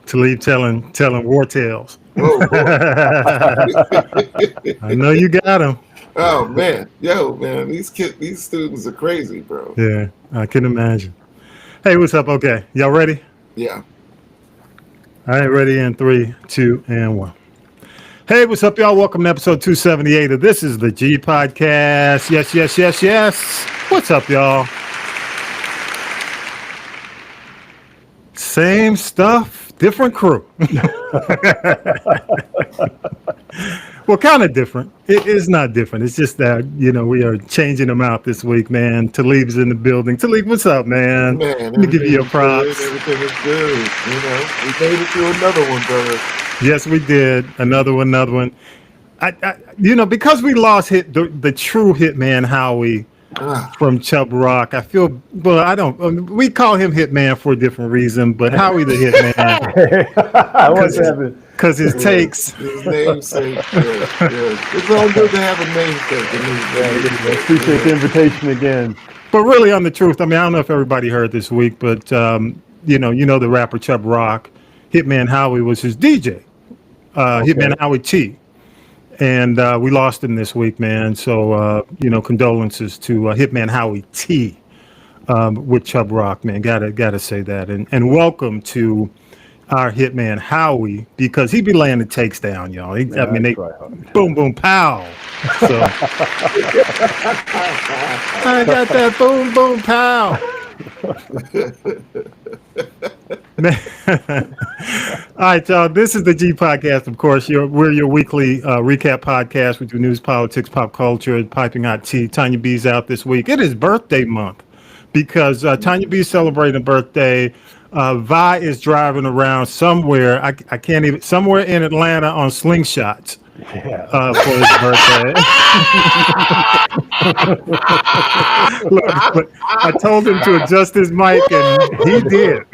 Talib telling war tales. Oh, I know you got him. oh man, man, these students are crazy, bro. Yeah, I can imagine. Hey, what's up? Okay, y'all ready? Yeah. All right, ready in 3, 2, and 1. Hey, what's up, y'all? Welcome to episode 278 of This is the G Podcast. Yes. What's up, y'all? Same stuff, different crew. Well, kind of different. It is not different. It's just that, we are changing them out this week, man. Talib's in the building. Talib, what's up, man? Man, let me give you your props. Everything is good. We made it through another one, brother. Yes, we did. Another one. I because we lost the true hitman Howie from Chubb Rock. I feel we call him Hitman for a different reason, but Howie the Hitman. Because his takes. His namesake. It's all good to have a namesake. I appreciate the invitation again. But really, on the truth, I don't know if everybody heard this week, but the rapper Chubb Rock, Hitman Howie was his DJ. Hitman Howie T. And we lost him this week, man. So, condolences to Hitman Howie T with Chubb Rock, man. Gotta say that. And welcome to our Hitman Howie, because he be laying the takes down, y'all. They boom, boom, pow. So I got that boom, boom, pow. All right, y'all. This is the G Podcast, of course. We're your weekly recap podcast. We do news, politics, pop culture, piping hot tea. Tanya B's out this week. It is birthday month because Tanya B's celebrating a birthday. Vi is driving around somewhere. I can't even somewhere in Atlanta on slingshots for his birthday. Look, I told him to adjust his mic, and he did.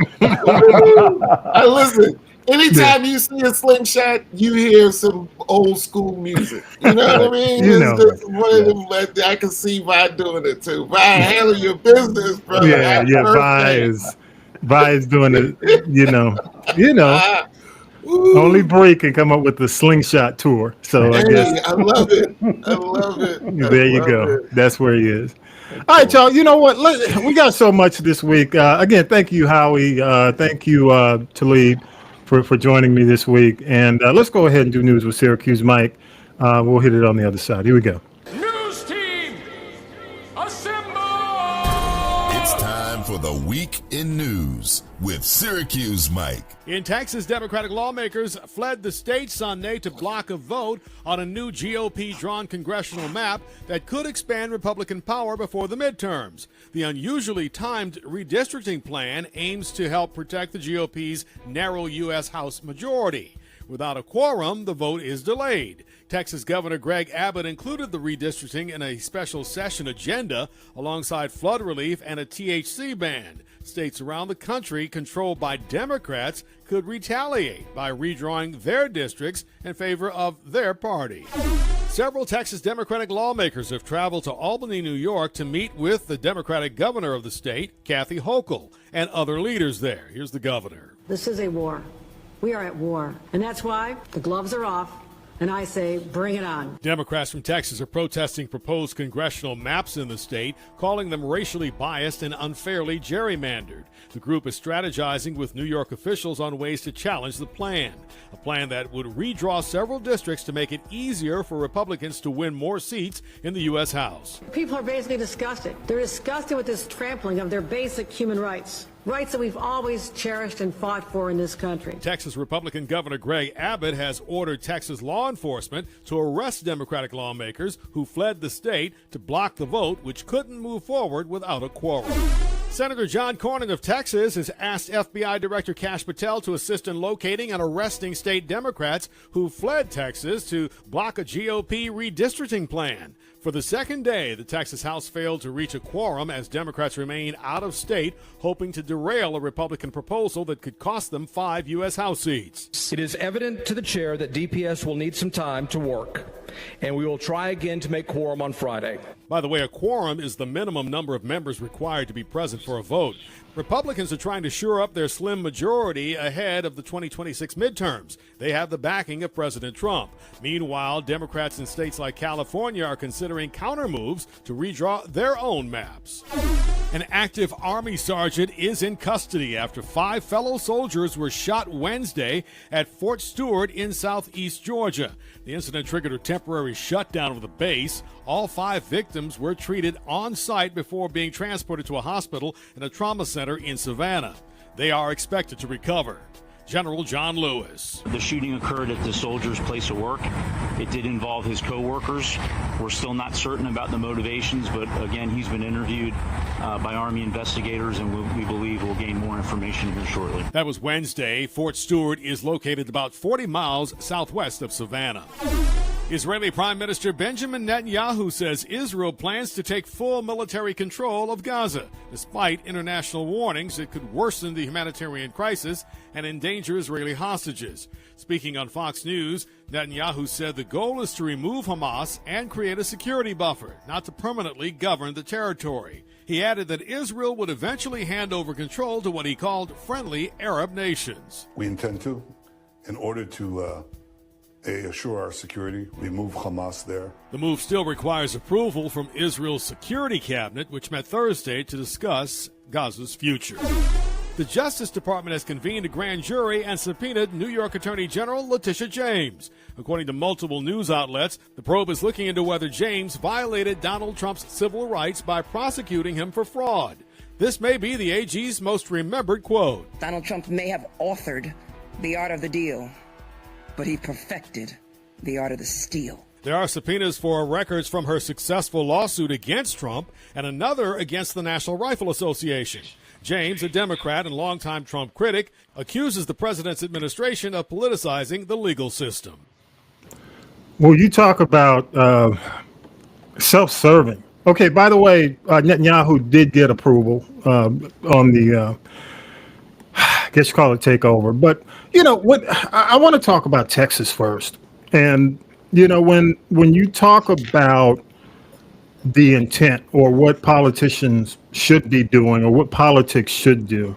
Listen, anytime you see a slingshot, you hear some old school music. You know what I mean? It's just one of them. I can see Vi doing it too. Vi, handle your business, brother. Yeah. Vi is doing it. Only Bree can come up with the slingshot tour. So I guess I love it. There you go. That's where he is. All right, y'all. You know what? We got so much this week. Again, thank you, Howie. Thank you, Talib, for joining me this week. And let's go ahead and do news with Syracuse Mike. We'll hit it on the other side. Here we go. News team, assemble! It's time for the Week in News with Syracuse Mike. In Texas, Democratic lawmakers fled the state Sunday to block a vote on a new GOP-drawn congressional map that could expand Republican power before the midterms. The unusually timed redistricting plan aims to help protect the GOP's narrow U.S. House majority. Without a quorum, the vote is delayed. Texas Governor Greg Abbott included the redistricting in a special session agenda alongside flood relief and a THC ban. States around the country controlled by Democrats could retaliate by redrawing their districts in favor of their party. Several Texas Democratic lawmakers have traveled to Albany, New York to meet with the Democratic governor of the state, Kathy Hochul, and other leaders there. Here's the governor. This is a war. We are at war, and that's why the gloves are off, and I say bring it on. Democrats from Texas are protesting proposed congressional maps in the state, calling them racially biased and unfairly gerrymandered. The group is strategizing with New York officials on ways to challenge the plan, a plan that would redraw several districts to make it easier for Republicans to win more seats in the U.S. House. People are basically disgusted. They're disgusted with this trampling of their basic human rights. Rights that we've always cherished and fought for in this country. Texas Republican Governor Greg Abbott has ordered Texas law enforcement to arrest Democratic lawmakers who fled the state to block the vote, which couldn't move forward without a quorum. Senator John Cornyn of Texas has asked FBI Director Kash Patel to assist in locating and arresting state Democrats who fled Texas to block a GOP redistricting plan. For the second day, the Texas House failed to reach a quorum as Democrats remain out of state, hoping to derail a Republican proposal that could cost them 5 U.S. House seats. It is evident to the chair that DPS will need some time to work, and we will try again to make quorum on Friday. By the way, a quorum is the minimum number of members required to be present for a vote. Republicans are trying to shore up their slim majority ahead of the 2026 midterms. They have the backing of President Trump. Meanwhile, Democrats in states like California are considering counter moves to redraw their own maps. An active Army sergeant is in custody after 5 fellow soldiers were shot Wednesday at Fort Stewart in southeast Georgia. The incident triggered a temporary shutdown of the base. All 5 victims were treated on site before being transported to a hospital and a trauma center in Savannah. They are expected to recover. General John Lewis. The shooting occurred at the soldier's place of work. It did involve his co-workers. We're still not certain about the motivations, but again, he's been interviewed by Army investigators, and we believe we'll gain more information here shortly. That was Wednesday. Fort Stewart is located about 40 miles southwest of Savannah. Israeli Prime Minister Benjamin Netanyahu says Israel plans to take full military control of Gaza, despite international warnings it could worsen the humanitarian crisis and endanger Israeli hostages. Speaking on Fox News, Netanyahu said the goal is to remove Hamas and create a security buffer, not to permanently govern the territory. He added that Israel would eventually hand over control to what he called friendly Arab nations. We intend to, in order to assure our security, remove Hamas there. The move still requires approval from Israel's security cabinet, which met Thursday to discuss Gaza's future. The Justice Department has convened a grand jury and subpoenaed New York Attorney General Letitia James. According to multiple news outlets, the probe is looking into whether James violated Donald Trump's civil rights by prosecuting him for fraud. This may be the AG's most remembered quote. Donald Trump may have authored the art of the deal, but he perfected the art of the steal. There are subpoenas for records from her successful lawsuit against Trump and another against the National Rifle Association. James, a Democrat and longtime Trump critic, accuses the president's administration of politicizing the legal system. Well, you talk about self-serving. Okay, by the way, Netanyahu did get approval on the, I guess you call it takeover. But, you know, what I want to talk about Texas first. And, you know, when you talk about the intent or what politicians should be doing or what politics should do,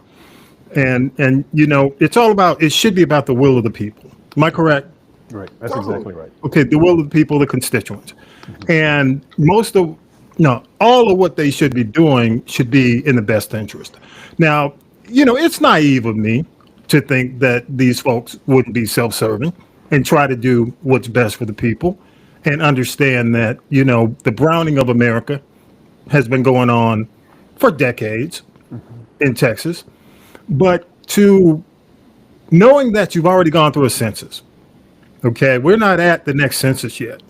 and you know, it's all about, it should be about the will of the people. Am I correct? Right. That's exactly right. Okay, the will of the people, the constituents. And all of what they should be doing should be in the best interest. Now, you know, it's naive of me to think that these folks wouldn't be self-serving and try to do what's best for the people and understand that, you know, the browning of America has been going on for decades in Texas. But to knowing that you've already gone through a census, okay, we're not at the next census yet,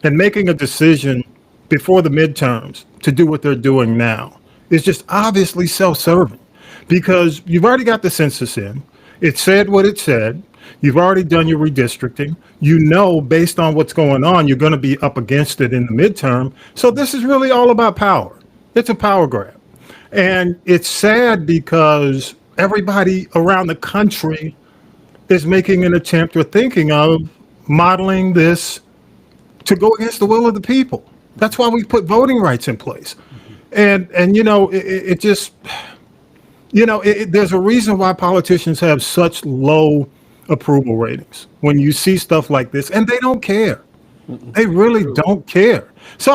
and making a decision before the midterms to do what they're doing now is just obviously self-serving, because you've already got the census in. It said what it said. You've already done your redistricting. You know, based on what's going on, you're going to be up against it in the midterm. So this is really all about power. It's a power grab. And it's sad because everybody around the country is making an attempt or thinking of modeling this to go against the will of the people. That's why we put voting rights in place. And you know, it just, you know, there's a reason why politicians have such low approval ratings when you see stuff like this, and they don't care. They really don't care. So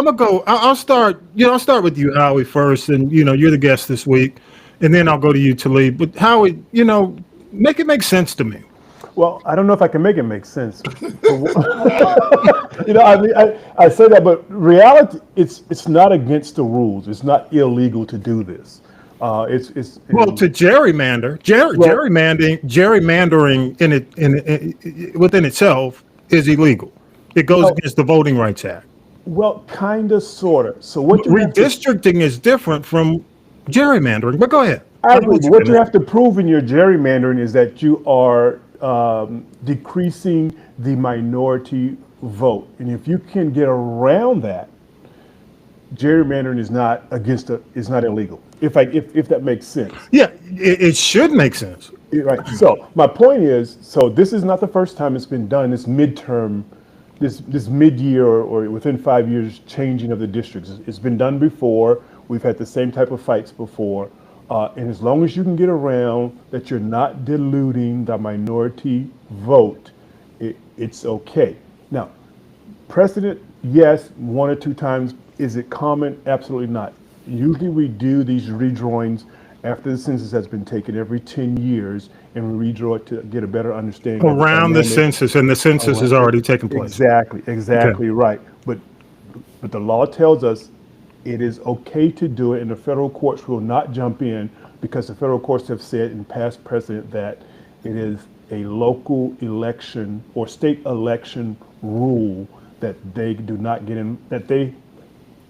I'll start with you, Howie, first, and you know, you're the guest this week, and then I'll go to you, Talib. But Howie, you know, make it make sense to me. Well, I don't know if I can make it make sense. You know, I mean, I say that, but reality, it's not against the rules. It's not illegal to do this. It's to gerrymandering within itself is illegal. It goes against the Voting Rights Act. Well, kind of, sort of. So what redistricting is different from gerrymandering. But go ahead. I agree. What you have to prove in your gerrymandering is that you are decreasing the minority vote, and if you can get around that, gerrymandering is not illegal. If that makes sense. Yeah, it should make sense. Right. So my point is, so this is not the first time it's been done. This midterm, this mid-year or within 5 years changing of the districts. It's been done before. We've had the same type of fights before. And as long as you can get around that you're not diluting the minority vote, it's okay. Now, precedent, yes, 1 or 2 times. Is it common? Absolutely not. Usually we do these redrawings after the census has been taken every 10 years, and we redraw it to get a better understanding of Around the dynamic census, and the census has already taken place. Exactly right. But the law tells us it is okay to do it, and the federal courts will not jump in because the federal courts have said in past precedent that it is a local election or state election rule that they do not get in, that they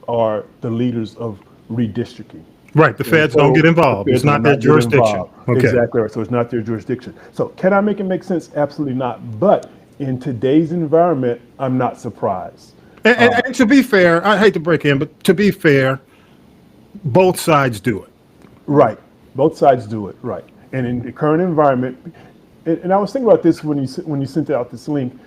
are the leaders of redistricting. Right, the feds don't get involved. It's not their jurisdiction. Okay. Exactly right. So it's not their jurisdiction. So can I make it make sense? Absolutely not. But in today's environment, I'm not surprised. And to be fair, I hate to break in, but to be fair, both sides do it. Right. Both sides do it. Right. And in the current environment, and I was thinking about this when you sent out this link.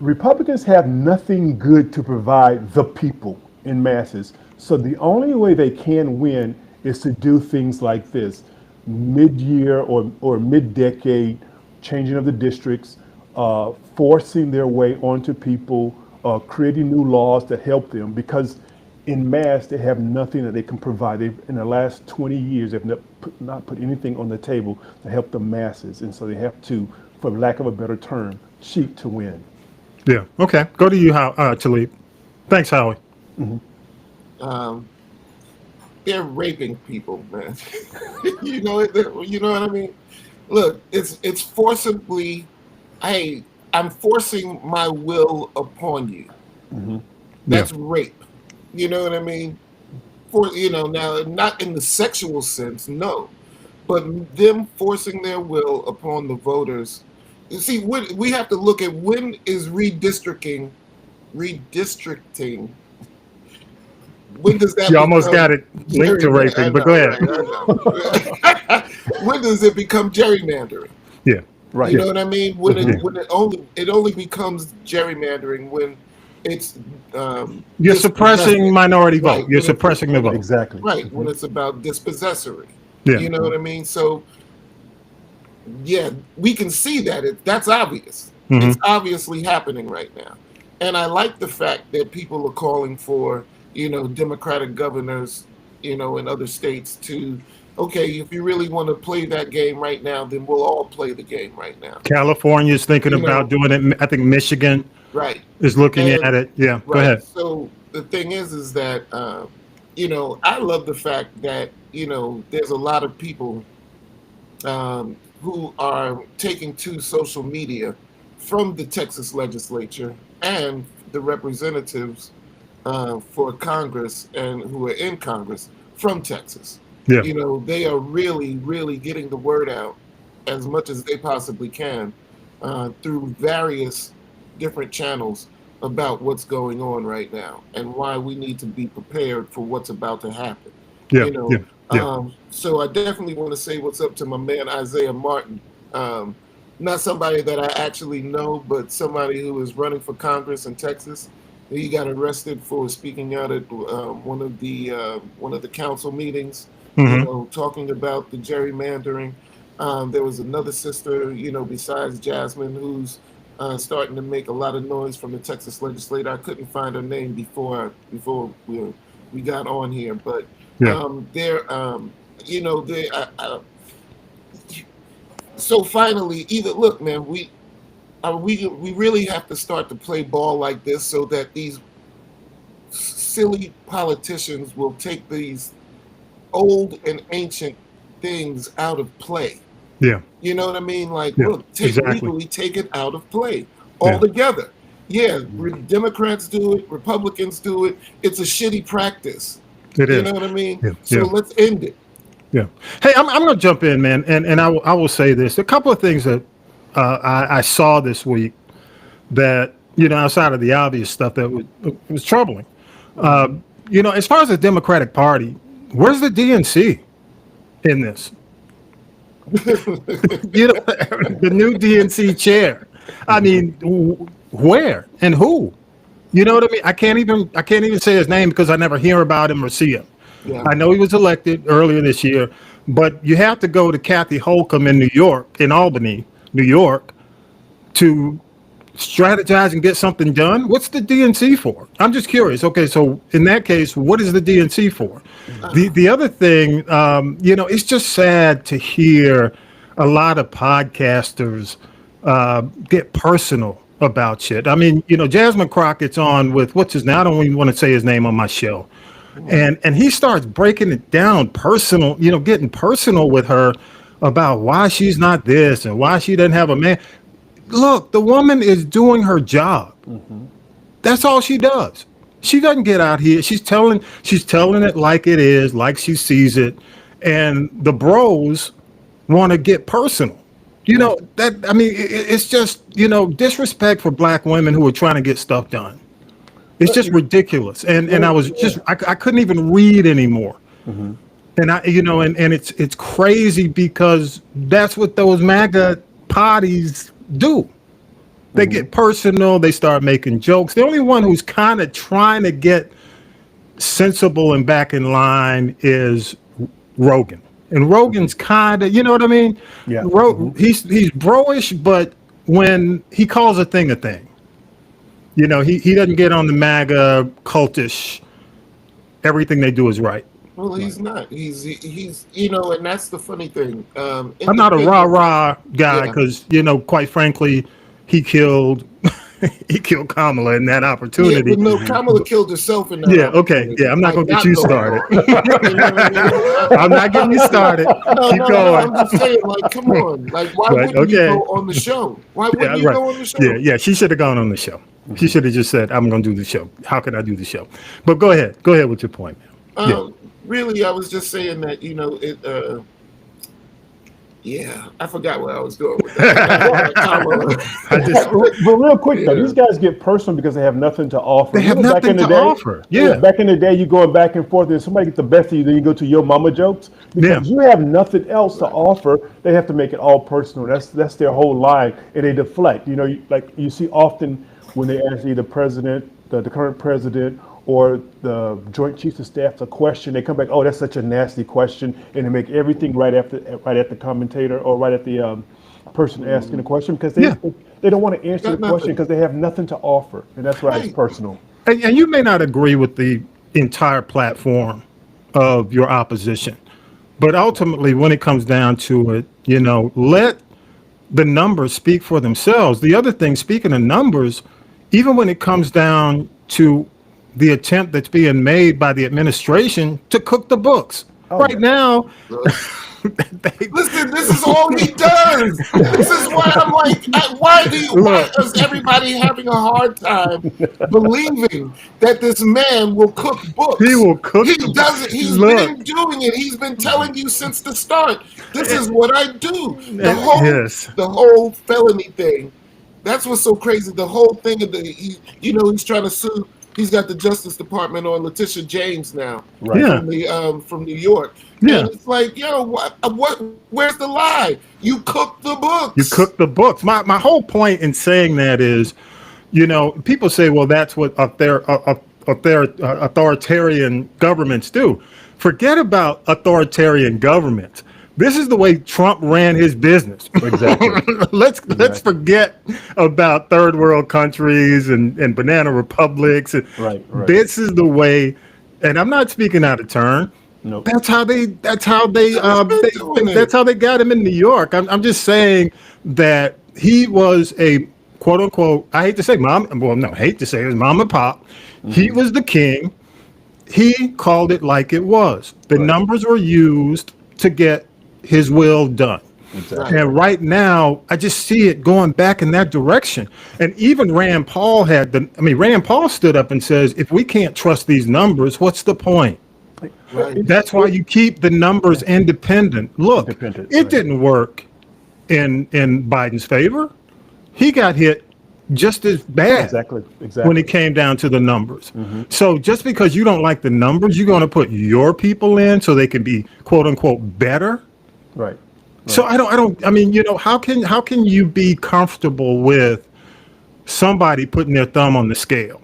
Republicans have nothing good to provide the people in masses. So the only way they can win is to do things like this, mid-year or mid-decade changing of the districts, forcing their way onto people, creating new laws that help them, because in mass they have nothing that they can provide. In the last 20 years, they've not put anything on the table to help the masses, and so they have to, for lack of a better term, cheat to win. Yeah. Okay. Go to you, Talib. Thanks, Howie. They're raping people, man. you know what I mean? Look, it's forcibly. Hey, I'm forcing my will upon you. That's rape. You know what I mean? Now not in the sexual sense, no, but them forcing their will upon the voters. You see, we have to look at when is redistricting. When does that? You almost got it linked to raping, but go ahead. Right? When does it become gerrymandering? Yeah, right. You know what I mean? When it only becomes gerrymandering when it's you're suppressing minority vote. Right. You're suppressing the vote. Exactly. Right. When it's about dispossessory. Yeah. You know what I mean? So yeah, we can see that that's obvious. It's obviously happening right now. And I like the fact that people are calling for, Democratic governors, in other states to, okay, if you really want to play that game right now, then we'll all play the game right now. California's thinking about doing it. I think Michigan is looking at it. Yeah, go ahead. So the thing is that, I love the fact that, there's a lot of people who are taking to social media from the Texas legislature and the representatives for Congress and who are in Congress from Texas. Yeah. They are really, really getting the word out as much as they possibly can through various different channels about what's going on right now and why we need to be prepared for what's about to happen. Yeah. So I definitely want to say what's up to my man Isaiah Martin. Not somebody that I actually know, but somebody who is running for Congress in Texas. He got arrested for speaking out at one of the council meetings, talking about the gerrymandering. There was another sister, besides Jasmine, who's starting to make a lot of noise from the Texas legislature. I couldn't find her name before we got on here, but so finally, look, man, we really have to start to play ball like this so that these silly politicians will take these old and ancient things out of play. Yeah. You know what I mean? Like, look, legally take it out of play altogether. Yeah, Democrats do it, Republicans do it. It's a shitty practice. It is. You know what I mean? Yeah. So let's end it. Yeah. Hey, I'm going to jump in, man, and I will say this. A couple of things that I saw this week that, outside of the obvious stuff that was troubling. As far as the Democratic Party, where's the DNC in this? The new DNC chair. I mean, where and who? You know what I mean? I can't even say his name because I never hear about him or see him. Yeah. I know he was elected earlier this year, but you have to go to Kathy Holcomb in New York, in Albany, New York, to strategize and get something done. What's the DNC for? I'm just curious. Okay, so in that case, what is the DNC for? The other thing, it's just sad to hear a lot of podcasters get personal about shit. I mean, Jasmine Crockett's on with what's his name? I don't even want to say his name on my show. And he starts breaking it down personal, getting personal with her about why she's not this and why she doesn't have a man. Look, the woman is doing her job. That's all she does. She doesn't get out here. She's telling it like it is, like she sees it. And the bros want to get personal. It's just, disrespect for black women who are trying to get stuff done. It's just ridiculous. And I was just, I couldn't even read anymore. And it's crazy because that's what those MAGA potties do. They get personal. They start making jokes. The only one who's kind of trying to get sensible and back in line is Rogan. And Rogan's kind of, you know what I mean? Yeah. He's bro-ish, but when he calls a thing, he doesn't get on the MAGA cultish. Everything they do is right. Well, he's not. He's and that's the funny thing. I'm not a rah-rah guy because, quite frankly, he killed Kamala in that opportunity. Yeah, but no, Kamala killed herself in that. Yeah, okay. Yeah, I'm not going to get you started. I'm not getting you started. Keep going. I'm just saying, come on. Why wouldn't you go on the show? Why wouldn't you go on the show? Yeah, she should have gone on the show. She should have just said, I'm going to do the show. How can I do the show? But go ahead. Go ahead with your point, man. Really, I was just saying that, I forgot what I was doing with that. But real quick, though, these guys get personal because they have nothing to offer. They have nothing to offer. Yeah. Back in the day, you going back and forth, and somebody gets the best of you, then you go to your mama jokes. Because you have nothing else to offer, they have to make it all personal. That's their whole line, and they deflect. You see often when they ask either president, the current president, or the Joint Chiefs of Staff a question, they come back, oh, that's such a nasty question, and they make everything right at the commentator or right at the person asking the question because they don't want to answer the question because they have nothing to offer, and that's why it's personal. And you may not agree with the entire platform of your opposition, but ultimately, when it comes down to it, let the numbers speak for themselves. The other thing, speaking of numbers, even when it comes down to the attempt that's being made by the administration to cook the books. Now, listen, this is all he does. This is why I'm like, why is everybody having a hard time believing that this man will cook books? He will cook. He doesn't. He's been doing it. He's been telling you since the start. This is what I do. The whole felony thing. That's what's so crazy. The whole thing of he's trying to sue. He's got the Justice Department on Letitia James now, from New York. Yeah, and it's like, where's the lie? You cook the books. You cook the books. My whole point in saying that is, people say, well, that's what authoritarian governments do. Forget about authoritarian governments. This is the way Trump ran his business. Exactly. Let's forget about third world countries and banana republics. Right. This is the way, and I'm not speaking out of turn. Nope. That's how they got him in New York. I'm just saying that he was a quote unquote, I hate to say mom and pop. He was the king. He called it like it was. The numbers were used to get his will done. Exactly. And right now, I just see it going back in that direction. And even Rand Paul Rand Paul stood up and says, if we can't trust these numbers, what's the point? Right. That's why you keep the numbers independent. Look, it didn't work in Biden's favor. He got hit just as bad when it came down to the numbers. So just because you don't like the numbers, you're going to put your people in so they can be quote unquote better. Right. So how can you be comfortable with somebody putting their thumb on the scale?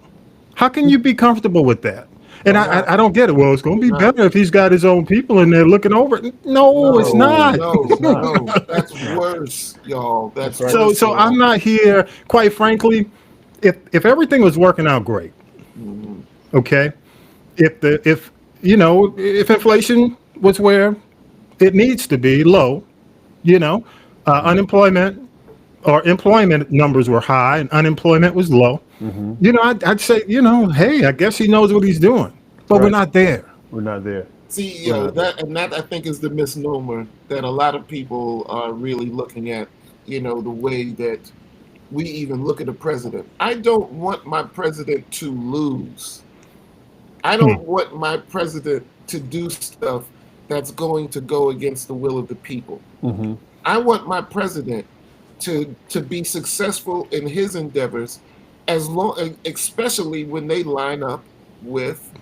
How can you be comfortable with that? And I don't get it. Well, it's going to be better if he's got his own people and they're looking over it. No, it's not. No, that's worse, y'all. That's So worse, y'all. I'm not here, quite frankly, if everything was working out great, okay, if inflation was where it needs to be, low, unemployment or employment numbers were high and unemployment was low, I'd say, hey, I guess he knows what he's doing, but we're not there. We're not there. See, that I think is the misnomer that a lot of people are really looking at, the way that we even look at a president. I don't want my president to lose. I don't want my president to do stuff that's going to go against the will of the people. I want my president to be successful in his endeavors, especially when they line up with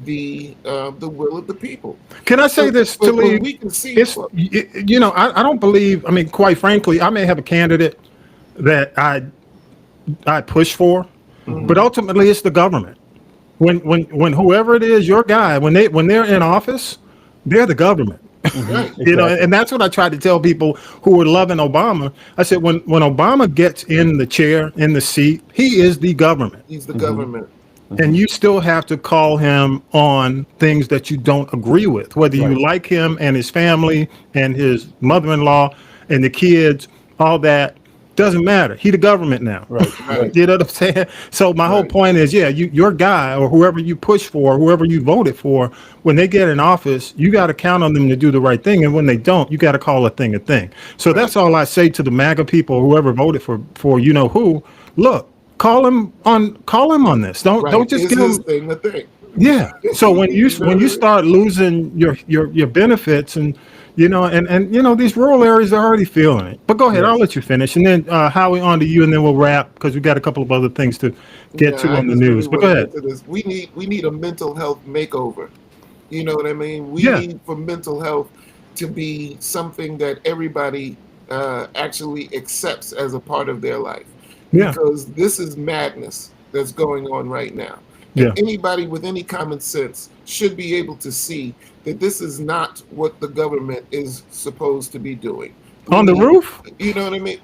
the will of the people. Can I say this, Talib? We can see. I don't believe. I mean, quite frankly, I may have a candidate that I push for, but ultimately it's the government. When whoever it is, your guy, when they're in office, they're the government. Right. And that's what I tried to tell people who were loving Obama. I said, when Obama gets in the chair, in the seat, he is the government. He's the government. And you still have to call him on things that you don't agree with, whether you like him and his family and his mother-in-law and the kids, all that. Doesn't matter. He the government now. Right. You know what I'm saying? So my whole point is, your guy or whoever you push for, whoever you voted for, when they get in office, you got to count on them to do the right thing. And when they don't, you got to call a thing a thing. So that's all I say to the MAGA people, whoever voted for who. Look, call him on this. Don't just give him thing a thing. Yeah. So when you start losing your benefits and these rural areas are already feeling it. But go ahead, I'll let you finish, and then Howie, on to you, and then we'll wrap because we got a couple of other things to get to on the news. But go ahead. We need a mental health makeover. You know what I mean? We need for mental health to be something that everybody actually accepts as a part of their life. Yeah. Because this is madness that's going on right now. Yeah. Anybody with any common sense should be able to see that this is not what the government is supposed to be doing. On the roof? You know what I mean?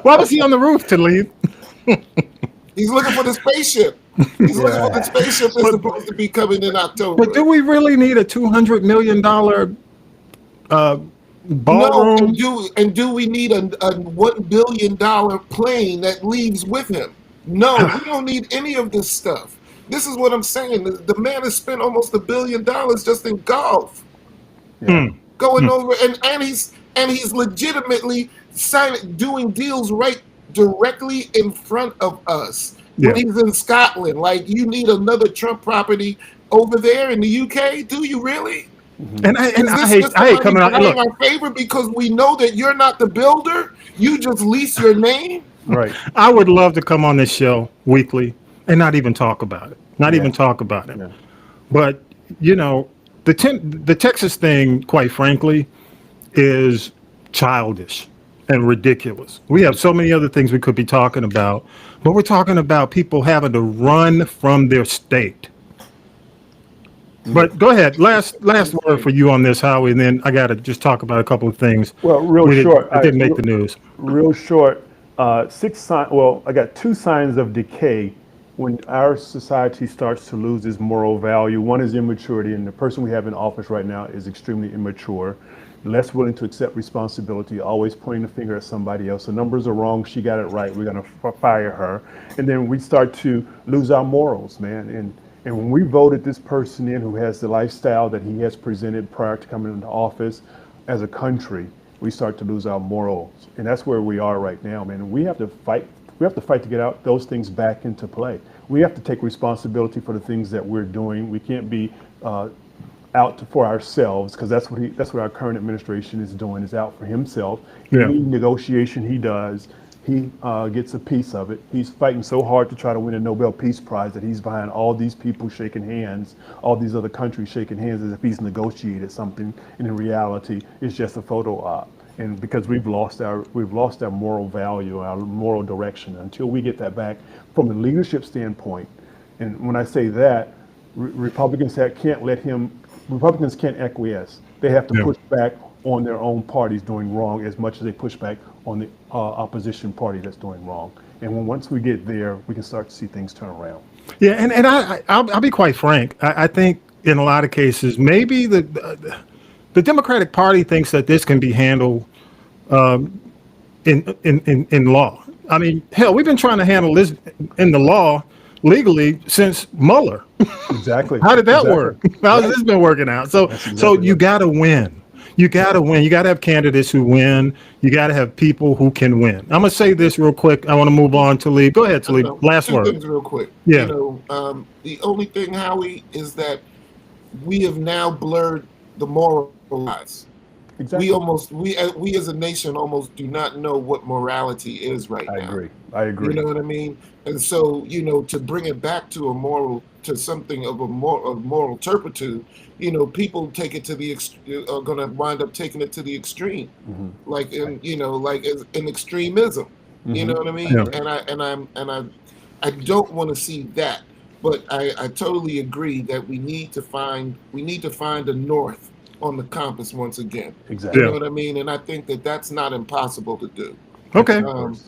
Why was he on the roof, Talib? He's looking for the spaceship. He's looking for the spaceship that's supposed to be coming in October. But do we really need a $200 million ballroom? No, and do we need a $1 billion plane that leaves with him? No, we don't need any of this stuff. This is what I'm saying. The man has spent almost $1 billion just in golf, going over, and he's legitimately doing deals right directly in front of us. When he's in Scotland, like, you need another Trump property over there in the UK? Do you really? And I hate coming out. Look, our favor because we know that you're not the builder. You just lease your name. Right. I would love to come on this show weekly and not even talk about it. Even talk about it. Yeah. But the Texas thing, quite frankly, is childish and ridiculous. We have so many other things we could be talking about, but we're talking about people having to run from their state. But go ahead. Last word for you on this, Howie, and then I got to just talk about a couple of things. Well, short. It didn't make the news. Real short. I got 2 signs of decay when our society starts to lose its moral value. One is immaturity, and the person we have in office right now is extremely immature, less willing to accept responsibility, always pointing the finger at somebody else. The numbers are wrong. She got it right. We're going to fire her. And then we start to lose our morals, man. And when we voted this person in who has the lifestyle that he has presented prior to coming into office, as a country, we start to lose our morals. And that's where we are right now, man. We have to fight. We have to fight to get out those things back into play. We have to take responsibility for the things that we're doing. We can't be out for ourselves, because that's what our current administration is doing, is out for himself. Any negotiation he does, he gets a piece of it. He's fighting so hard to try to win a Nobel Peace Prize that he's behind all these people shaking hands, all these other countries shaking hands as if he's negotiated something, and in reality, it's just a photo op. And because we've lost our moral value, our moral direction, until we get that back from a leadership standpoint. And when I say that, Republicans Republicans can't acquiesce. They have to Yeah. push back on their own parties doing wrong as much as they push back on the opposition party that's doing wrong. And once we get there, we can start to see things turn around. Yeah, and I'll be quite frank. I think in a lot of cases, maybe the Democratic Party thinks that this can be handled in law. I mean, hell, we've been trying to handle this in the law legally since Mueller. Exactly. How did that work? How's this been working out? So you got to win. You got to win. You got to have candidates who win. You got to have people who can win. I'm gonna say this real quick. I want to move on to Talib. Go ahead, Talib. Last Two word. things real quick. Yeah. The only thing, Howie, is that we have now blurred the moral lines. Exactly. We as a nation almost do not know what morality is right now. I agree. You know what I mean? And so, to bring it back to something of moral turpitude, people take it to are going to wind up taking it to the extreme, like in extremism. You know what I mean? Yeah. I don't want to see that, but I totally agree that we need to find a north on the compass once again. Exactly. You know what I mean? And I think that that's not impossible to do. Okay.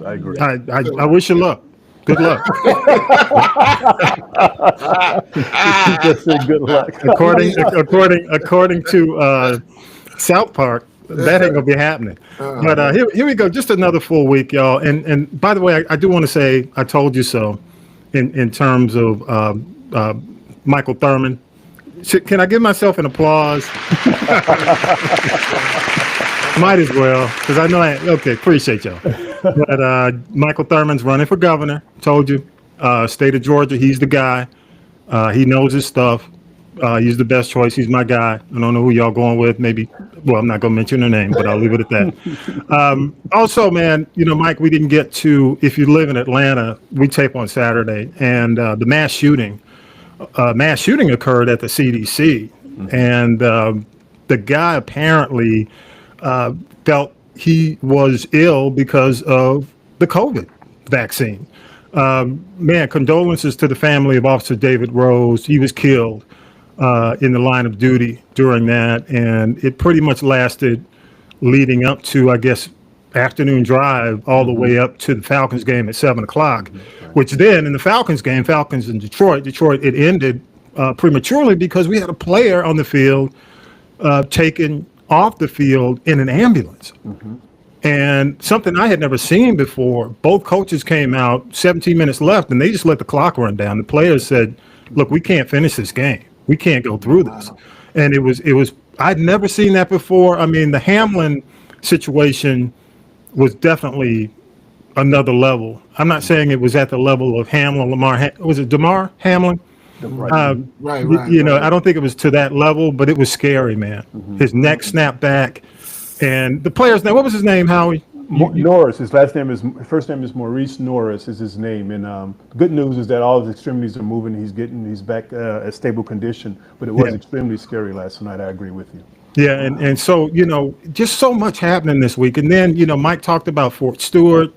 I agree. I wish you luck. Good luck. Just say good luck. According to South Park, that ain't gonna be happening. But here we go. Just another full week, y'all. And by the way, I do want to say I told you so. In terms of Michael Thurman, can I give myself an applause? Might as well, because I know okay, appreciate y'all. But Michael Thurman's running for governor. Told you, state of Georgia, he's the guy. He knows his stuff. He's the best choice. He's my guy. I don't know who y'all going with. Maybe, well, I'm not going to mention her name, but I'll leave it at that. Also, man, Mike, we didn't get to, if you live in Atlanta, we tape on Saturday, and the mass shooting occurred at the CDC. And the guy apparently felt he was ill because of the COVID vaccine. Man, condolences to the family of Officer David Rose. He was killed in the line of duty during that, and it pretty much lasted leading up to, I guess, afternoon drive all the way up to the Falcons game at 7:00, which then in the Falcons game, Falcons in Detroit, it ended prematurely because we had a player on the field taken off the field in an ambulance. And something I had never seen before, both coaches came out 17 minutes left and they just let the clock run down. The players said, look, we can't finish this game. We can't go through this. And it was, I'd never seen that before. I mean, the Hamlin situation was definitely another level. I'm not saying it was at the level of Hamlin, Lamar, was it Damar Hamlin? Right. I don't think it was to that level, but it was scary, man. His neck snapped back. And the player's name, what was his name, Howie? Norris. His first name is Maurice Norris is his name. And good news is that all his extremities are moving. He's back at stable condition. But it was extremely scary last night. I agree with you. Yeah, and so, just so much happening this week. And then, Mike talked about Fort Stewart,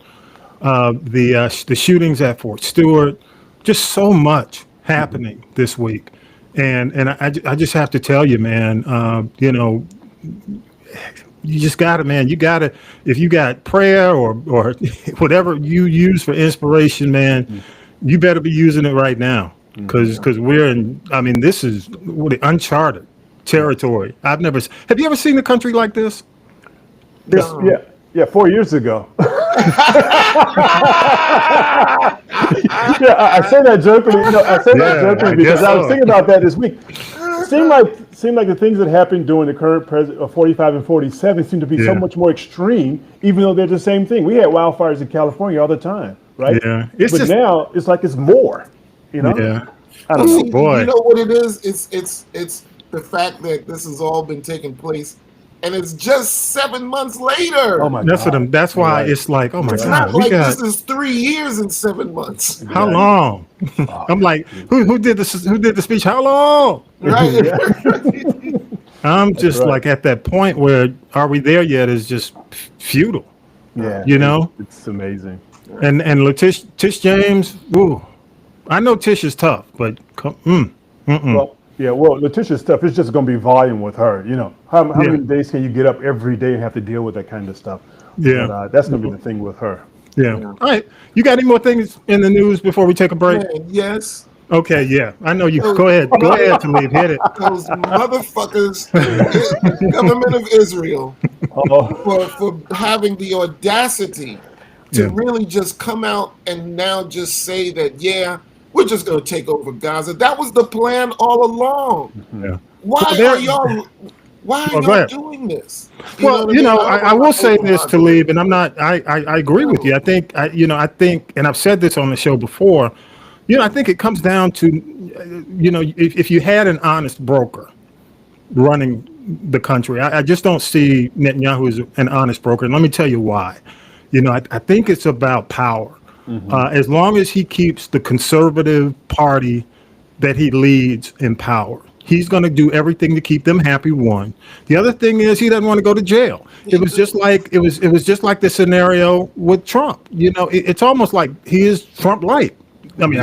the shootings at Fort Stewart, just so much happening this week. And I just have to tell you, man, you just gotta, man, if you got prayer or whatever you use for inspiration, man, you better be using it right now. Because we're in, this is uncharted territory. Have you ever seen a country like this? No. Yeah, 4 years ago. I say that jokingly. Because I was thinking about that this week. Seemed like the things that happened during the current 45 and 47 seem to be so much more extreme, even though they're the same thing. We had wildfires in California all the time, right? Yeah. Now it's like it's more. Yeah. I don't know. Boy. You know what it is? It's the fact that this has all been taking place, and it's just 7 months later. Oh my God. That's why it's like, oh my It's God. not like this is 3 years and 7 months. How long? I'm like, who did the speech? How long? Right. I'm just like at that point where are we there yet is just futile. Yeah. It's amazing. And Tish James, ooh, I know Tish is tough, but Well, yeah. Well, Letitia's stuff is just going to be volume with her. You know, how many days can you get up every day and have to deal with that kind of stuff? Yeah. But, that's going to be the thing with her. Yeah. All right. You got any more things in the news before we take a break? Man, yes. Okay. Yeah. I know you. Go ahead. Go ahead, Talib. Hit it. Those motherfuckers, the government of Israel, for having the audacity to really just come out and now just say that, yeah, we're just going to take over Gaza. That was the plan all along. Yeah. Why are y'all doing this? I will say this, Talib, and I agree with you. I think, and I've said this on the show before, I think it comes down to, if you had an honest broker running the country, I just don't see Netanyahu as an honest broker. And let me tell you why. I think it's about power. As long as he keeps the conservative party that he leads in power, he's going to do everything to keep them happy. One. The other thing is he doesn't want to go to jail. It was just like the scenario with Trump. It's almost like he is Trump light. I mean,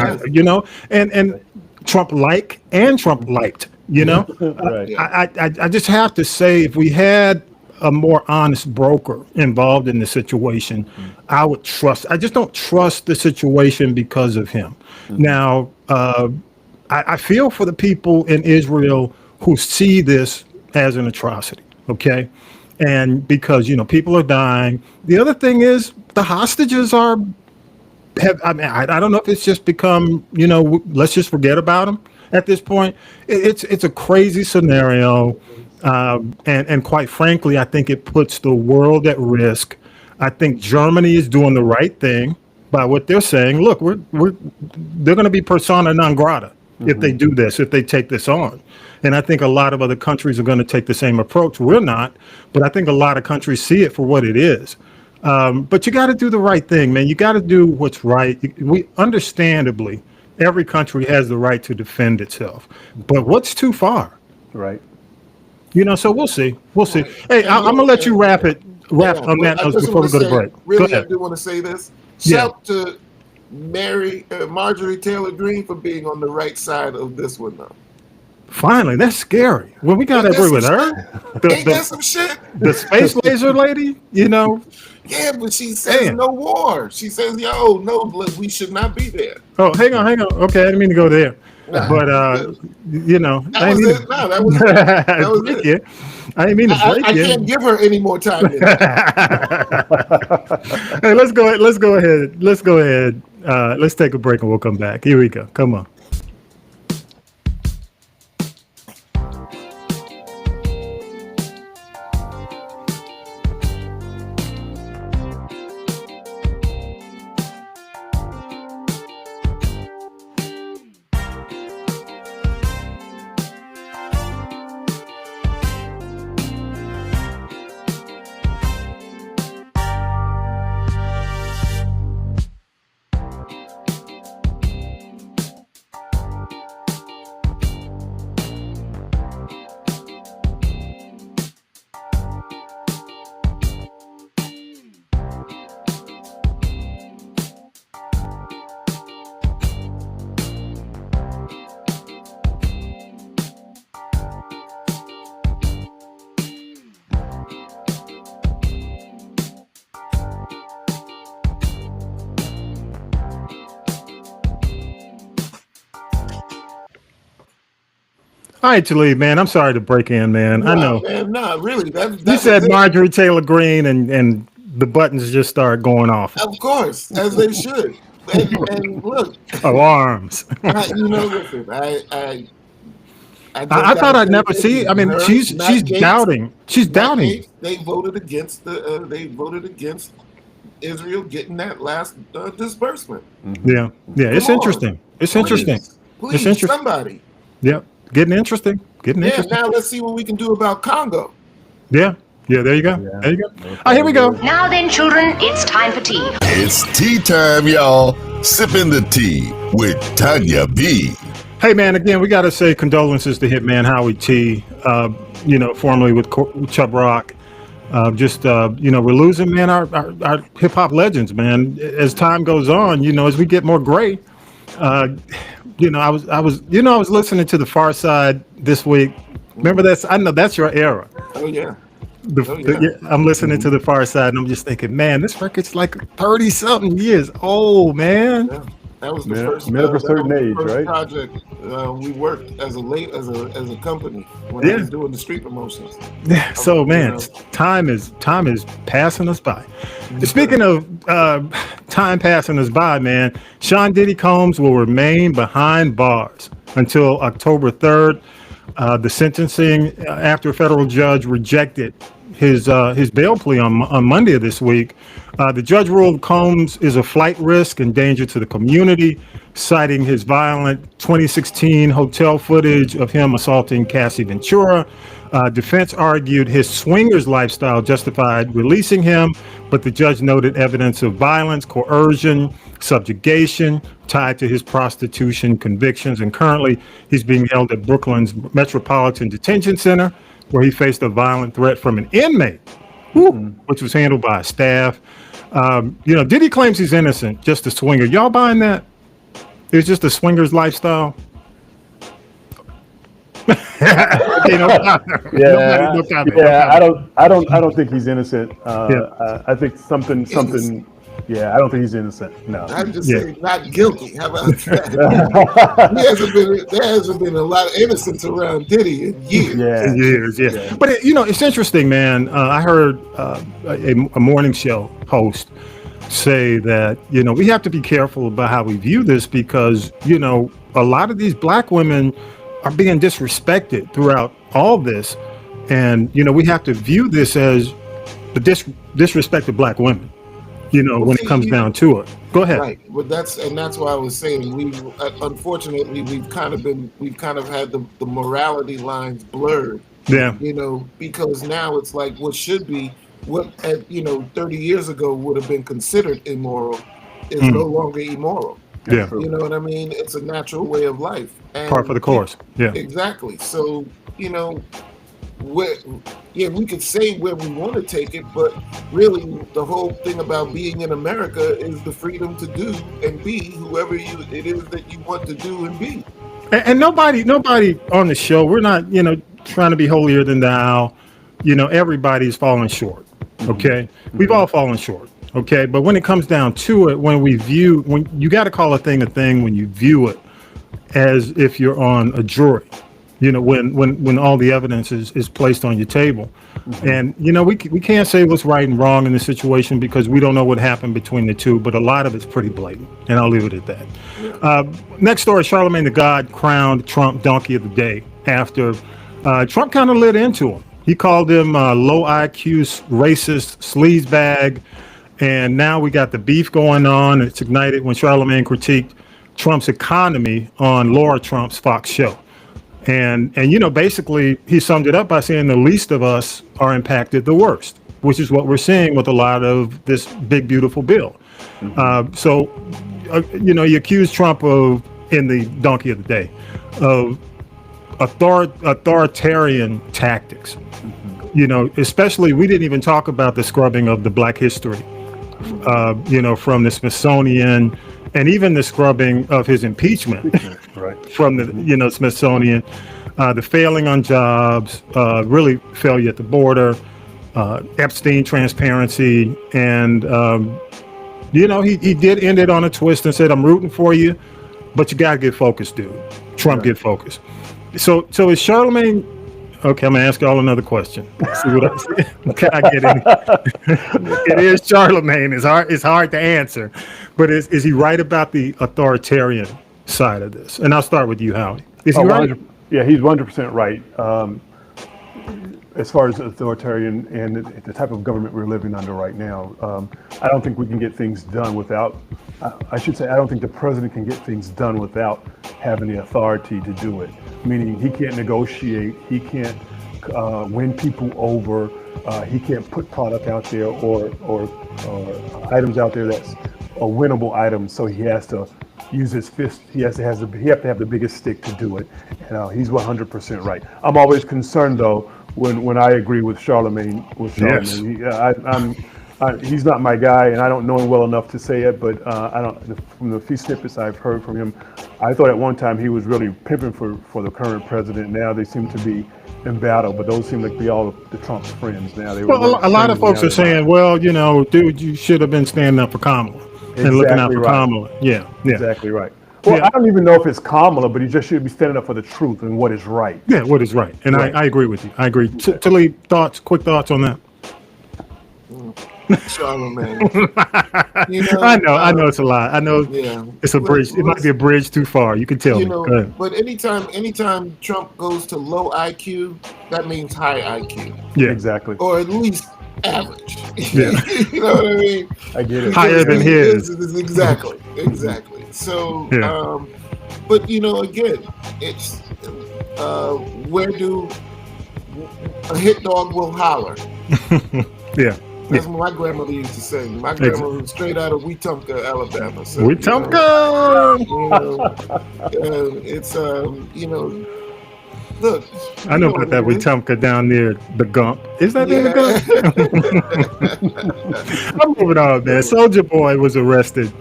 and Trump like and Trump liked. Right. I just have to say, if we had a more honest broker involved in the situation, I would trust. I just don't trust the situation because of him. Now, I feel for the people in Israel who see this as an atrocity. Okay. And because, people are dying. The other thing is the hostages I don't know if it's just become, let's just forget about them at this point. It's a crazy scenario. And quite frankly, I think it puts the world at risk. I think Germany is doing the right thing by what they're saying. Look, they're going to be persona non grata if they do this, if they take this on. And I think a lot of other countries are going to take the same approach. We're not, but I think a lot of countries see it for what it is. But you got to do the right thing, man. You got to do what's right. We understandably, every country has the right to defend itself. But what's too far? Right. So we'll see. We'll see. Hey, I'm gonna let you wrap on that before we go to break. Really, I do want to say this. Shout to Marjorie Taylor Greene for being on the right side of this one, though. Finally, that's scary. Well, we gotta agree with her. Ain't that some shit? The space laser lady, Yeah, but she says no war. She says, no, look, we should not be there. Oh, hang on. Okay, I didn't mean to go there. But that was it. I didn't mean to break I can't give her any more time. Hey, let's go ahead. Let's take a break and we'll come back. Here we go. Come on. All right, Talib, man. I'm sorry to break in, man. I know. Man, really. You said Marjorie Taylor Greene, and the buttons just started going off. Of course, as they should. And look, alarms. Listen. I thought I'd never see. I mean, she's doubting. She's doubting. They voted against Israel getting that last disbursement. Yeah. It's interesting. It's interesting. Please, somebody. Yep. Getting interesting. Now let's see what we can do about Congo. Yeah. There you go. Yeah. There you go. Here we go. Now then, children, it's time for tea. It's tea time, y'all. Sipping the tea with Tanya B. Hey, man, again, we got to say condolences to Hitman Howie T, formerly with Chubb Rock. We're losing, man, our hip-hop legends, man. As time goes on, as we get more gray, I was listening to The Far Side this week. Remember I know that's your era. Oh yeah. I'm listening to The Far Side, and I'm just thinking, man, this record's like 30-something years old, man. Yeah. That was the first. Men of a certain age, right? Project we worked as a company when I was doing the street promotions. Yeah. So man, time is passing us by. Speaking of time passing us by, man, Sean Diddy Combs will remain behind bars until October 3rd. The sentencing after a federal judge rejected his bail plea on Monday of this week. The judge ruled Combs is a flight risk and danger to the community, citing his violent 2016 hotel footage of him assaulting Cassie Ventura. Defense argued his swingers lifestyle justified releasing him, but the judge noted evidence of violence, coercion, subjugation tied to his prostitution convictions. And currently he's being held at Brooklyn's Metropolitan Detention Center, where he faced a violent threat from an inmate, which was handled by staff. Diddy claims he's innocent, just a swinger. Y'all buying that? It's just a swinger's lifestyle. I don't think he's innocent. I think something. Yeah, I don't think he's innocent. No, I'm just saying not guilty. How about that? there hasn't been a lot of innocence around Diddy in years. Yeah. But it's interesting, man. I heard a morning show host say that we have to be careful about how we view this because a lot of these black women are being disrespected throughout all this, and we have to view this as the disrespect of black women. When it comes down to it. Go ahead. Right, but that's why I was saying unfortunately we've kind of had the morality lines blurred. Yeah. Because now it's like what should be 30 years ago would have been considered immoral is no longer immoral. Yeah. You know what I mean? It's a natural way of life. And part for the course. Yeah. Exactly. So we could say where we want to take it, but really the whole thing about being in America is the freedom to do and be whoever it is that you want to do and be. And nobody on the show, we're not, trying to be holier than thou. Everybody's falling short. Okay. We've all fallen short. Okay. But when it comes down to it, when you got to call a thing when you view it as if you're on a jury. When all the evidence is placed on your table. And, we can't say what's right and wrong in this situation because we don't know what happened between the two, but a lot of it's pretty blatant, and I'll leave it at that. Next story, Charlamagne the God crowned Trump Donkey of the Day after Trump kind of lit into him. He called him low IQ, racist, sleazebag, and now we got the beef going on. It's ignited when Charlamagne critiqued Trump's economy on Laura Trump's Fox show. And basically he summed it up by saying the least of us are impacted the worst, which is what we're seeing with a lot of this big, beautiful bill. You accuse Trump of, in the Donkey of the Day, of authoritarian tactics. Especially we didn't even talk about the scrubbing of the Black history, from the Smithsonian, and even the scrubbing of his impeachment from the Smithsonian, the failing on jobs, really failure at the border, Epstein transparency, and he did end it on a twist and said, "I'm rooting for you, but you gotta get focused, dude. Trump, get focused." So is Charlamagne? Okay, I'm gonna ask y'all another question. See what can I get in? It is Charlamagne. It's hard to answer, but is he right about the authoritarian side of this? And I'll start with you, Howie. Is he right? Yeah, he's 100% right. As far as authoritarian and the type of government we're living under right now, I don't think we can get things done without. I should say I don't think the president can get things done without having the authority to do it. Meaning he can't negotiate, he can't win people over, he can't put product out there or items out there that's a winnable item. So he has to use his fist. He have to have the biggest stick to do it. And he's 100% right. I'm always concerned though when I agree with Charlamagne. Yes. He's not my guy, and I don't know him well enough to say it. But I don't. From the few snippets I've heard from him, I thought at one time he was really pimping for the current president. Now they seem to be in battle, but those seem like to be all the Trump's friends now. Well, a lot of folks are saying, well, dude, you should have been standing up for Kamala and looking out for Kamala. Yeah. Exactly right. Well, I don't even know if it's Kamala, but he just should be standing up for the truth and what is right. Yeah, what is right. And right. I agree with you. I agree. Talib, quick thoughts on that? Charlemagne. I know it's a lot. I know it's a bridge. It might be a bridge too far. You can tell me. Go ahead. But anytime Trump goes to low IQ, that means high IQ. Yeah, exactly. Or at least average. Yeah. You know what I mean? I get it. Higher than his. Exactly. So, but again, it's where do a hit dog will holler? Yeah. That's what my grandmother used to say. My grandmother was straight out of Wetumpka, Alabama. So, Wetumpka! It's, look. I know about that Wetumpka down near the Gump. Is that near the Gump? I'm moving on, man. Soulja Boy was arrested.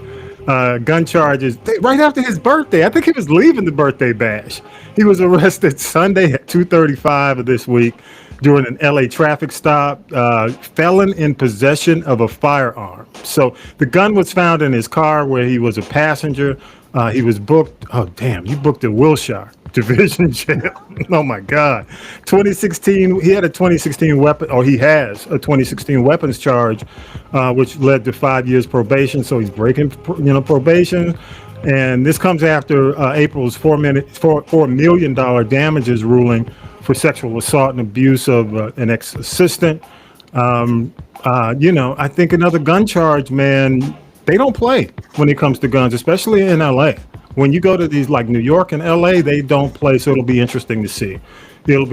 Gun charges right after his birthday. I think he was leaving the birthday bash. He was arrested Sunday at 2:35 of this week during an LA traffic stop. Felon in possession of a firearm. So the gun was found in his car where he was a passenger. He was booked. Oh, damn. You booked in Wilshire Division Jail. Oh, my God. 2016. He had a 2016 weapon, or he has a 2016 weapons charge, which led to 5 years probation. So he's breaking, probation. And this comes after April's $4 million damages ruling for sexual assault and abuse of an ex-assistant. I think another gun charge, man, they don't play when it comes to guns, especially in LA. When you go to these like New York and LA, they don't play. So it'll be interesting to see. Let's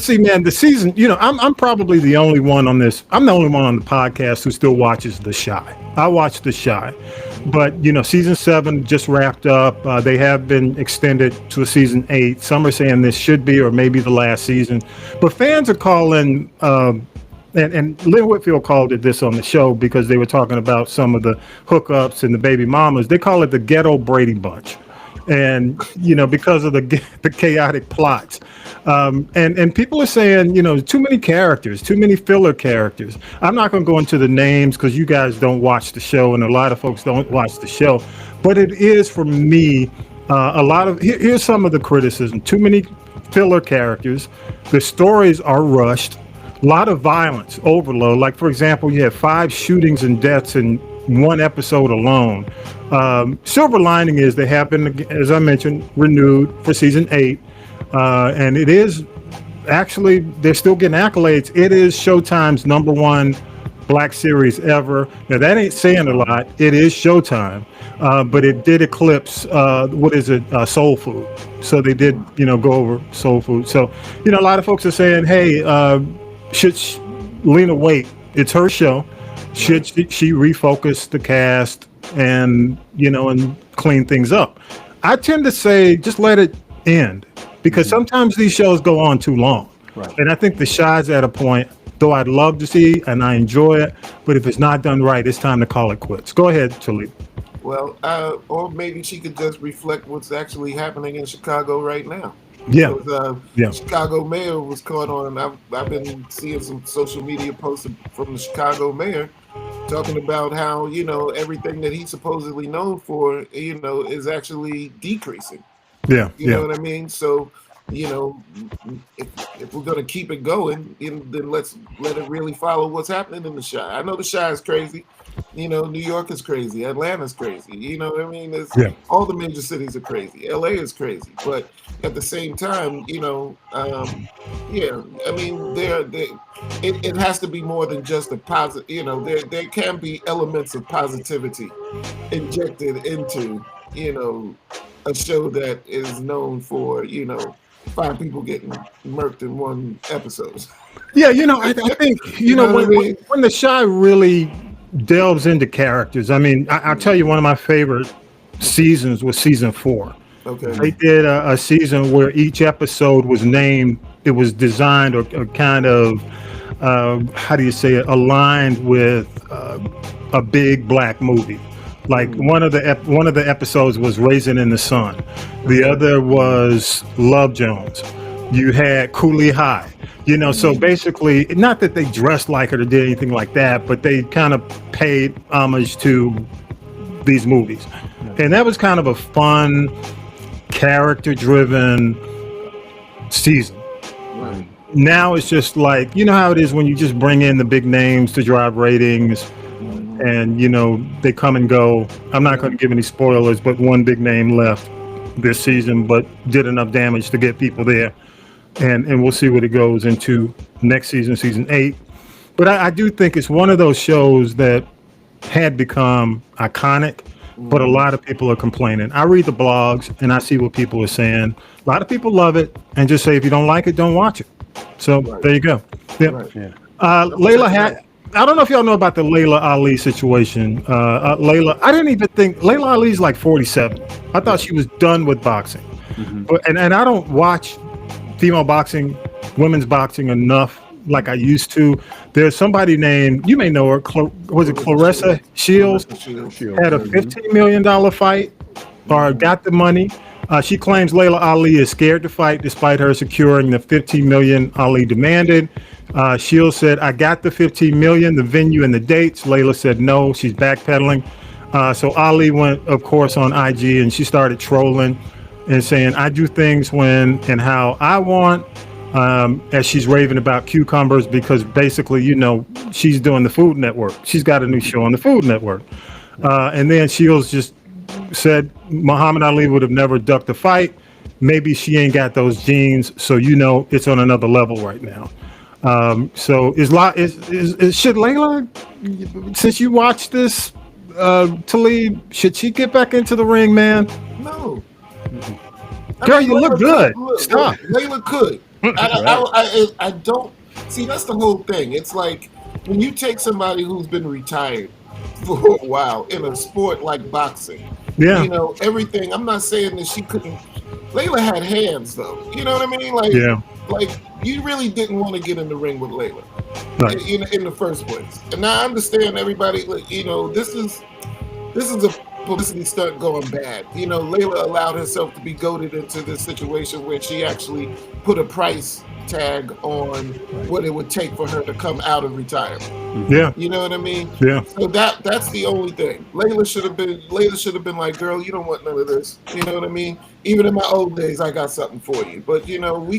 see, man, the season, I'm probably the only one on this. I'm the only one on the podcast who still watches The Chi. I watch The Chi. But, season 7 just wrapped up. They have been extended to a season 8. Some are saying this should be or maybe the last season. But fans are calling, and Lynn Whitfield called it this on the show because they were talking about some of the hookups and the baby mamas. They call it the Ghetto Brady Bunch. And, because of the chaotic plots. And people are saying, too many characters, too many filler characters. I'm not going to go into the names because you guys don't watch the show and a lot of folks don't watch the show. But it is, for me, here's some of the criticism. Too many filler characters. The stories are rushed. A lot of violence, overload. Like, for example, you have 5 shootings and deaths in one episode alone. Silver lining is they have been, as I mentioned, renewed for season 8. And it is actually, they're still getting accolades. It is Showtime's #1 black series ever. Now, that ain't saying a lot. It is Showtime. But it did eclipse, Soul Food. So they did, go over Soul Food. So, a lot of folks are saying, hey, should Lena Waithe, it's her show. Should she refocus the cast and clean things up? I tend to say just let it end because sometimes these shows go on too long. Right. And I think The Chi's at a point, though I'd love to see and I enjoy it, but if it's not done right, it's time to call it quits. Go ahead, Talib. Well, or maybe she could just reflect what's actually happening in Chicago right now. Yeah. Because, Chicago mayor was caught on. I've been seeing some social media posts from the Chicago mayor talking about how everything that he's supposedly known for is actually decreasing. Yeah. You know what I mean? So if we're gonna keep it going, then let's let it really follow what's happening in the Chi. I know the Chi is crazy. New York is crazy. Atlanta's crazy. You know what I mean? All the major cities are crazy. LA is crazy. But at the same time, I mean, it has to be more than just a positive. There can be elements of positivity injected into, a show that is known for, 5 people getting murked in one episode. Yeah, I think, when the Chi really delves into characters. I mean, I'll tell you, one of my favorite seasons was season 4. Okay. They did a season where each episode was named, it was designed or kind of how do you say it, aligned with a big black movie. Like one of the episodes was Raisin in the Sun. The other was Love Jones. You had Cooley High. You know, so basically, not that they dressed like it or did anything like that, but they kind of paid homage to these movies. And that was kind of a fun, character-driven season. Right. Now it's just like, you know how it is when you just bring in the big names to drive ratings and, you know, they come and go. I'm not going to give any spoilers, but one big name left this season, but did enough damage to get people there. And we'll see what it goes into next season, season 8. But I do think it's one of those shows that had become iconic, but a lot of people are complaining. I read the blogs and I see what people are saying. A lot of people love it and just say, if you don't like it, don't watch it. So there you go. Yeah. Right. Layla had, I don't know if y'all know about the Layla Ali situation. Layla, I didn't even think, Layla Ali's like 47. I thought she was done with boxing. But, and I don't watch female boxing, women's boxing enough like I used to. There's somebody named, you may know her, was it Clarissa Shields? Had a $15 million fight or got the money. She claims Layla Ali is scared to fight despite her securing the $15 million Ali demanded. Shields said, I got the $15 million, the venue and the dates. Layla said no, she's backpedaling. So Ali went, of course, on IG and she started trolling and saying, I do things when and how I want, as she's raving about cucumbers because basically, you know, she's doing the Food Network. She's got a new show on the Food Network. And then Shields just said Muhammad Ali would have never ducked a fight. Maybe she ain't got those genes, so you know it's on another level right now. So should Layla, since you watched this, Talib, should she get back into the ring, man? No. Girl, you look good. Stop. Layla could. I don't see. That's the whole thing. It's like when you take somebody who's been retired for a while in a sport like boxing. Yeah. You know everything. I'm not saying that she couldn't. Layla had hands though. You know what I mean? Like, yeah. Like you really didn't want to get in the ring with Layla, right, in the first place. And now I understand everybody. You know, this is a publicity stunt going bad. You know, Layla allowed herself to be goaded into this situation where she actually put a price tag on what it would take for her to come out of retirement. Yeah. You know what I mean? Yeah. So that's the only thing. Layla should have been like, girl, you don't want none of this. You know what I mean? Even in my old days, I got something for you. But you know, I'm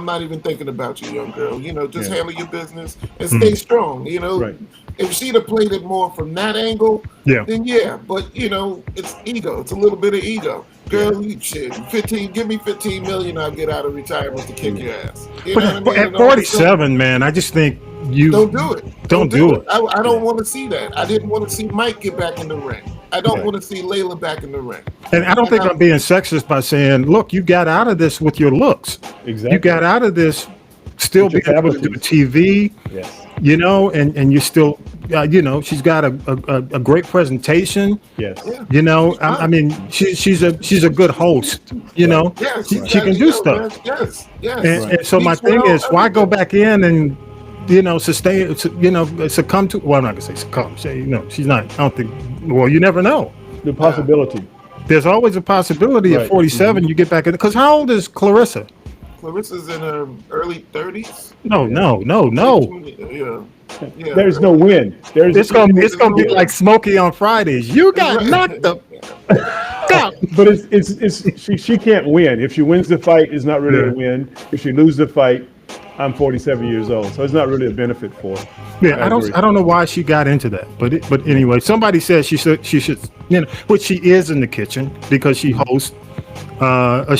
not even thinking about you, young girl. You know, just handle your business and stay strong. You know, Right. If she'd have played it more from that angle, then yeah. But you know, it's ego. It's a little bit of ego. Girl, you shit. Give me 15 million, I'll get out of retirement to kick your ass. You know what I mean? At 47, man, I just think you don't do it. Don't do it. I don't want to see that. I didn't want to see Mike get back in the ring. I don't want to see Layla back in the ring. And I don't think I'm being sexist by saying, look, you got out of this with your looks. Exactly. You got out of this still being able to do TV. Yes. You know, and you're still, you know, she's got a great presentation. Yes. You know, I mean, she's a good host. You know, she can do stuff. Yes. And so my thing is, why go back in and, you know, succumb to? Well, I'm not gonna say succumb. Say, you know, she's not. I don't think. Well, you never know. The possibility. There's always a possibility at 47 you get back in. Because how old is Clarissa? Clarissa's in her early 30s. No. Yeah. There's no win. It's gonna be like Smokey on Fridays. You got knocked up. But she can't win. If she wins the fight, it's not really a win. If she loses the fight, I'm 47 years old, so it's not really a benefit for her. Yeah, I don't know why she got into that, but anyway, somebody said she should, you know, which she is in the kitchen because she hosts a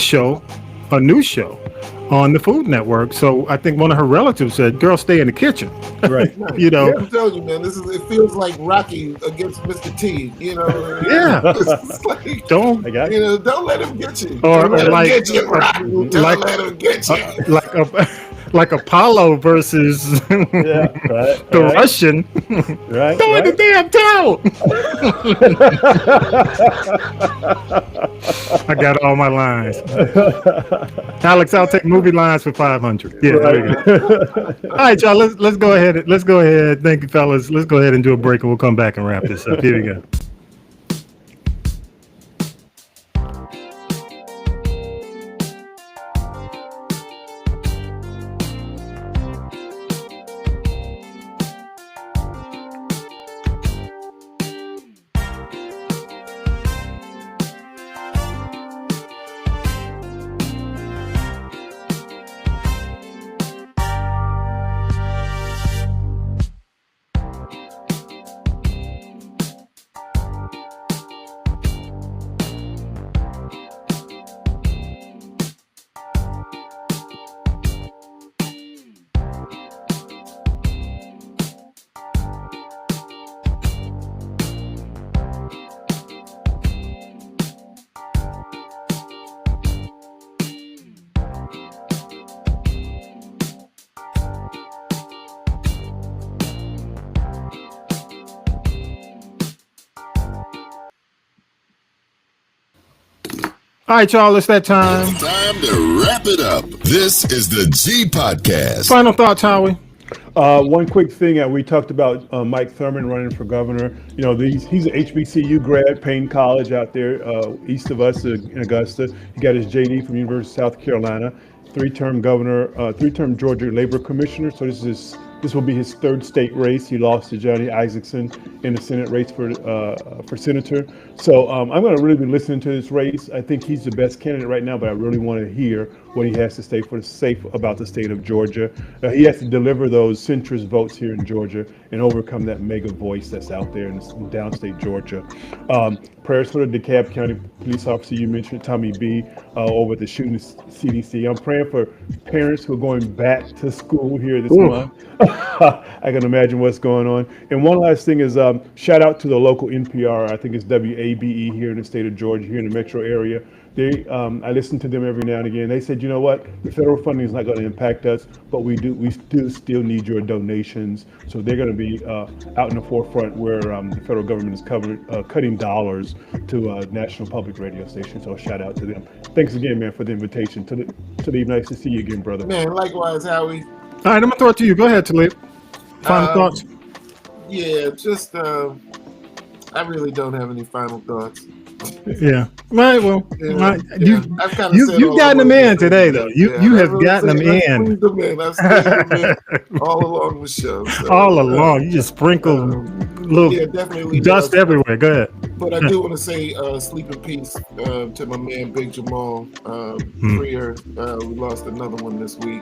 new show on the Food Network. So I think one of her relatives said, "Girl, stay in the kitchen." Right. You know. Yeah, I'm telling you, man, it feels like Rocky against Mr. T. You know. Yeah. It's like, don't don't let him get you. Or Don't let like him get you, Rocky. Don't let him get you. Like Apollo versus the Russian. Right. Throw in the damn towel. I got all my lines. Alex, I'll take movie lines for 500. Yeah. There we go. All right, y'all. Let's go ahead. Let's go ahead. Thank you, fellas. Let's go ahead and do a break, and we'll come back and wrap this up. Here we go. All right, y'all, it's that time. It's time to wrap it up. This is the G Podcast. Final thoughts, Howie? One quick thing, we talked about Mike Thurmond running for governor. You know, he's an HBCU grad, Payne College out there east of us in Augusta. He got his JD from University of South Carolina, three-term governor, three-term Georgia labor commissioner. So this will be his third state race. He lost to Johnny Isakson in the Senate race for senator. So I'm going to really be listening to this race. I think he's the best candidate right now, but I really want to hear what he has to say about the state of Georgia. He has to deliver those centrist votes here in Georgia and overcome that mega voice that's out there in downstate Georgia. Prayers for the DeKalb County police officer you mentioned, Tommy B, over the shooting CDC. I'm praying for parents who are going back to school here this month. I can imagine what's going on. And one last thing is shout out to the local NPR. I think it's WABE here in the state of Georgia, here in the metro area. I listen to them every now and again. They said, you know what, the federal funding is not going to impact us, but we still need your donations. So they're going to be out in the forefront where the federal government is cutting dollars to national public radio stations. So shout out to them. Thanks again, man, for the invitation. Talib, nice to see you again, brother. Man, likewise, Howie. All right, I'm going to throw it to you. Go ahead, Talib. Final thoughts? Yeah, just I really don't have any final thoughts. Yeah. Right. Well, you've gotten them in today, though. You have gotten them in. I've squeezed them in all along the show. So, all along, you just sprinkle little definitely dust everywhere. Go ahead. But I do want to say, sleep in peace to my man Big Jamal Freer. We lost another one this week.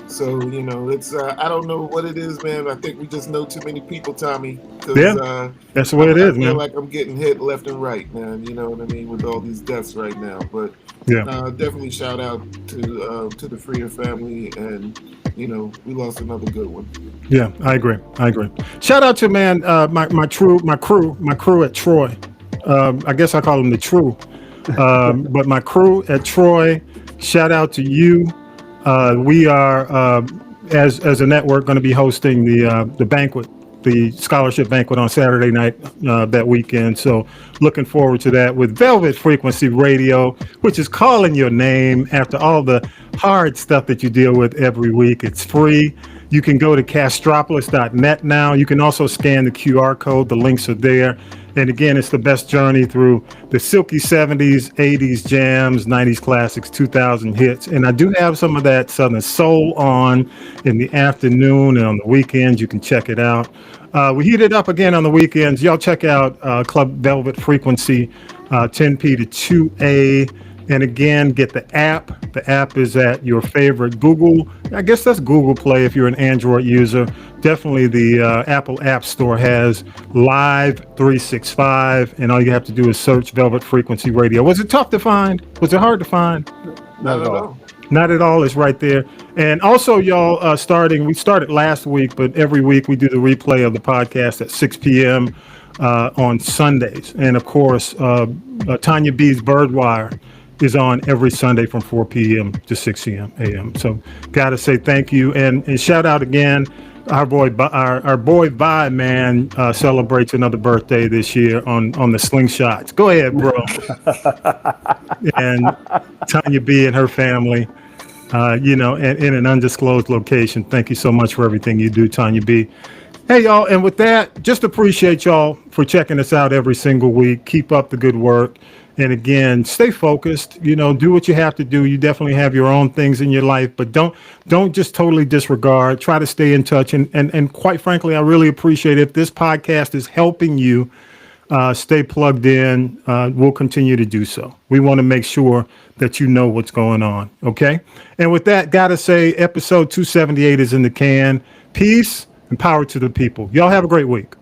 So, you know, it's, I don't know what it is, man. I think we just know too many people, Tommy. Yeah, that's the way it is, man. I feel like I'm getting hit left and right, man. You know what I mean? With all these deaths right now. But definitely shout out to the Freer family. And, you know, we lost another good one. Yeah, I agree. Shout out to, man, my crew at Troy. I guess I call them the True. But my crew at Troy, shout out to you. We are, as a network, going to be hosting the banquet, the scholarship banquet on Saturday night that weekend. So looking forward to that with Velvet Frequency Radio, which is calling your name after all the hard stuff that you deal with every week. It's free. You can go to castropolis.net now. You can also scan the QR code. The links are there. And again, it's the best journey through the silky 70s, 80s jams, 90s classics, 2000 hits. And I do have some of that Southern Soul on in the afternoon, and on the weekends, you can check it out. We heat it up again on the weekends. Y'all check out Club Velvet Frequency, 10p to 2a. And again, get the app. The app is at your favorite Google. I guess that's Google Play if you're an Android user. Definitely the Apple App Store has Live 365. And all you have to do is search Velvet Frequency Radio. Was it tough to find? Was it hard to find? Not at all. Not at all. It's right there. And also, y'all, we started last week, but every week we do the replay of the podcast at 6 p.m. On Sundays. And of course, Tanya B's Birdwire is on every Sunday from 4 p.m. to 6 a.m. So got to say thank you. And shout out again Our boy Vi man celebrates another birthday this year on the slingshots. Go ahead, bro. And Tanya B and her family, in an undisclosed location. Thank you so much for everything you do, Tanya B. Hey, y'all, and with that, just appreciate y'all for checking us out every single week. Keep up the good work. And again, stay focused, do what you have to do. You definitely have your own things in your life, but don't just totally disregard. Try to stay in touch. And quite frankly, I really appreciate if this podcast is helping you stay plugged in. We'll continue to do so. We want to make sure that you know what's going on. Okay. And with that, gotta say episode 278 is in the can. Peace and power to the people. Y'all have a great week.